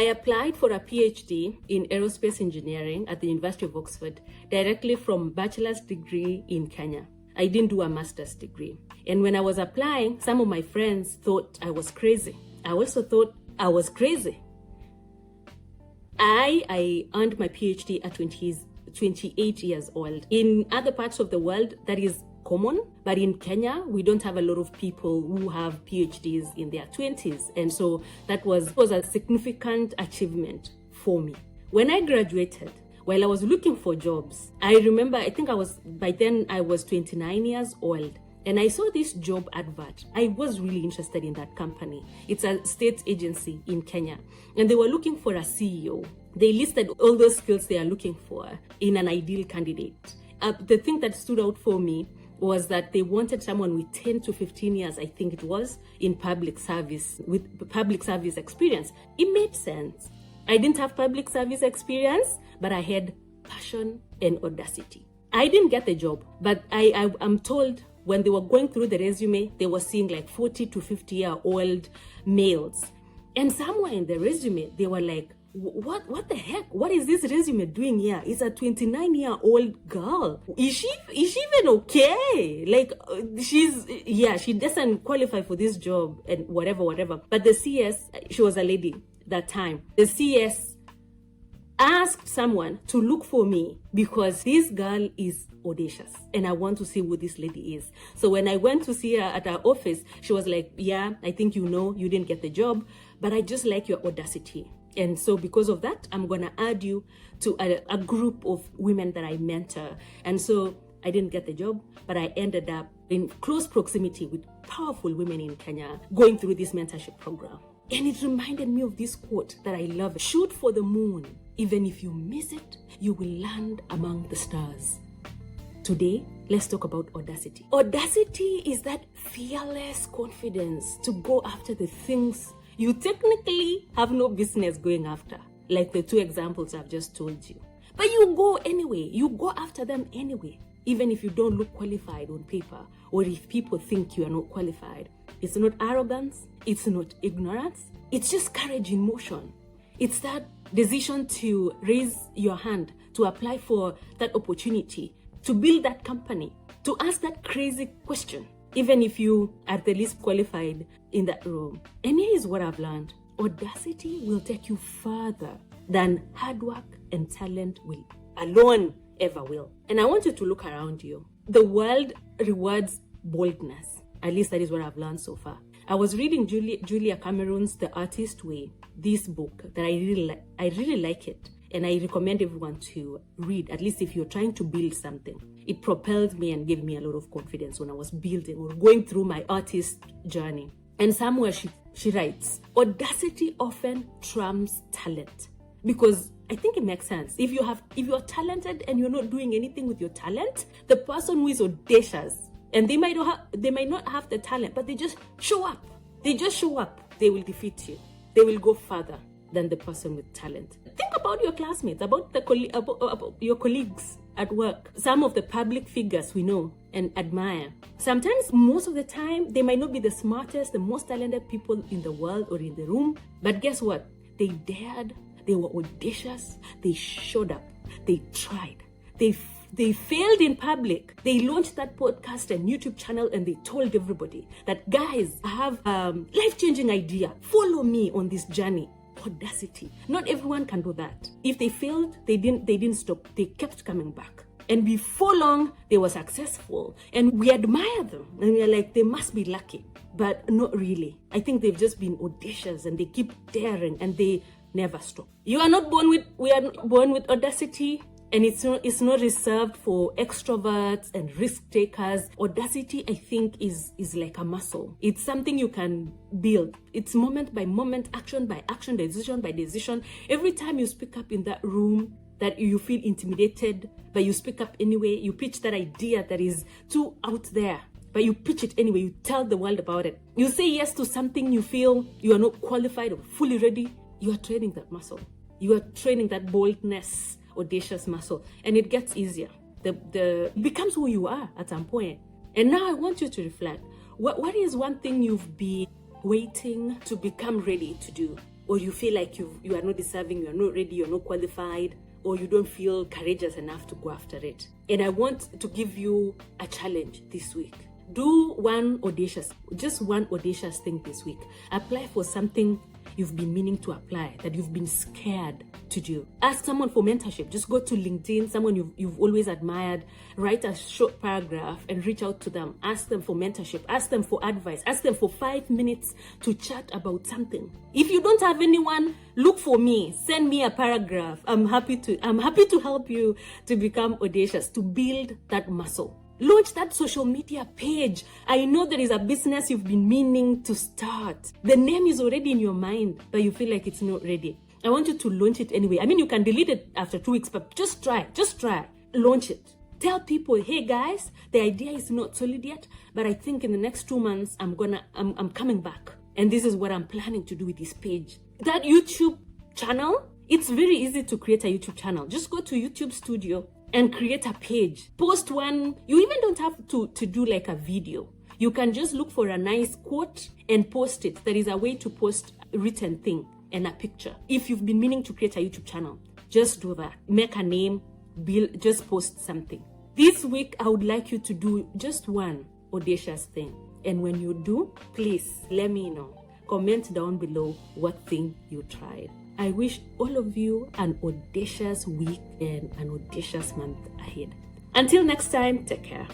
I applied for a PhD in aerospace engineering at the University of Oxford, directly from bachelor's degree in Kenya. I didn't do a master's degree. And when I was applying, some of my friends thought I was crazy. I also thought I was crazy. I earned my PhD at 28 years old. In other parts of the world, that is common, but in Kenya, we don't have a lot of people who have PhDs in their 20s. And so that was a significant achievement for me. When I graduated, while I was looking for jobs, I remember, by then I was 29 years old. And I saw this job advert. I was really interested in that company. It's a state agency in Kenya. And they were looking for a CEO. They listed all those skills they are looking for in an ideal candidate. The thing that stood out for me was that they wanted someone with 10 to 15 years, I think it was, in public service, with public service experience. It made sense. I didn't have public service experience, but I had passion and audacity. I didn't get the job, but I'm told when they were going through the resume, they were seeing like 40 to 50-year-old males. And somewhere in the resume, they were like, what the heck? What is this resume doing here? It's a 29-year-old girl. Is she even okay? Like, she doesn't qualify for this job and whatever. But the CS, she was a lady that time. The CS asked someone to look for me because this girl is audacious and I want to see who this lady is. So when I went to see her at her office, she was like, yeah, I think you didn't get the job, but I just like your audacity. And so because of that, I'm going to add you to a group of women that I mentor. And so I didn't get the job, but I ended up in close proximity with powerful women in Kenya going through this mentorship program. And it reminded me of this quote that I love. Shoot for the moon. Even if you miss it, you will land among the stars. Today, let's talk about audacity. Audacity is that fearless confidence to go after the things you technically have no business going after, like the two examples I've just told you. But you go anyway. You go after them anyway, even if you don't look qualified on paper or if people think you are not qualified. It's not arrogance. It's not ignorance. It's just courage in motion. It's that decision to raise your hand, to apply for that opportunity, to build that company, to ask that crazy question, even if you are the least qualified in that room. And here is what I've learned. Audacity will take you further than hard work and talent will alone ever will. And I want you to look around you. The world rewards boldness. At least that is what I've learned so far. I was reading Julia Cameron's The Artist Way, this book that I really like it. And I recommend everyone to read, at least if you're trying to build something. It propelled me and gave me a lot of confidence when I was building or going through my artist journey. And somewhere she writes, audacity often trumps talent. Because I think it makes sense. If you're talented and you're not doing anything with your talent, the person who is audacious, and they might not have the talent, but they just show up. They will defeat you. They will go further than the person with talent. Think about your classmates, about your colleagues at work. Some of the public figures we know and admire. Sometimes, most of the time, they might not be the smartest, the most talented people in the world or in the room. But guess what? They dared. They were audacious. They showed up. They tried. They failed in public. They launched that podcast and YouTube channel and they told everybody that, guys, I have a life-changing idea. Follow me on this journey. Audacity. Not everyone can do that. If they failed, they didn't stop. They kept coming back. And before long, they were successful. And we admire them. And we're like, they must be lucky. But not really. I think they've just been audacious and they keep daring and they never stop. We are not born with audacity. And it's not reserved for extroverts and risk takers. Audacity, I think, is like a muscle. It's something you can build. It's moment by moment, action by action, decision by decision. Every time you speak up in that room that you feel intimidated, but you speak up anyway, you pitch that idea that is too out there, but you pitch it anyway, you tell the world about it. You say yes to something you feel you are not qualified or fully ready. You are training that muscle. You are training that boldness, audacious muscle, and it gets easier. It becomes who you are at some point. And now I want you to reflect. What is one thing you've been waiting to become ready to do? or you feel like you are not deserving, you are not ready, you're not qualified, or you don't feel courageous enough to go after it. And I want to give you a challenge this week. Do just one audacious thing this week. Apply for something you've been meaning to apply, that you've been scared to do. Ask someone for mentorship. Just go to LinkedIn, someone you've always admired, write a short paragraph and reach out to them. Ask them for mentorship, ask them for advice, ask them for 5 minutes to chat about something. If you don't have anyone, look for me, send me a paragraph. I'm happy to help you to become audacious, to build that muscle. Launch that social media page. I know there is a business you've been meaning to start. The name is already in your mind, but you feel like it's not ready. I want you to launch it anyway. I mean, you can delete it after 2 weeks, but just try. Launch it. Tell people, hey guys, the idea is not solid yet, but I think in the next 2 months, I'm coming back. And this is what I'm planning to do with this page. That YouTube channel, it's very easy to create a YouTube channel. Just go to YouTube Studio and create a page. Post one. You even don't have to do like a video. You can just look for a nice quote and post it. There is a way to post a written thing and a picture. If you've been meaning to create a YouTube channel, just do that. Make a name, just post something. This week, I would like you to do just one audacious thing. And when you do, please let me know. Comment down below what thing you tried. I wish all of you an audacious week and an audacious month ahead. Until next time, take care.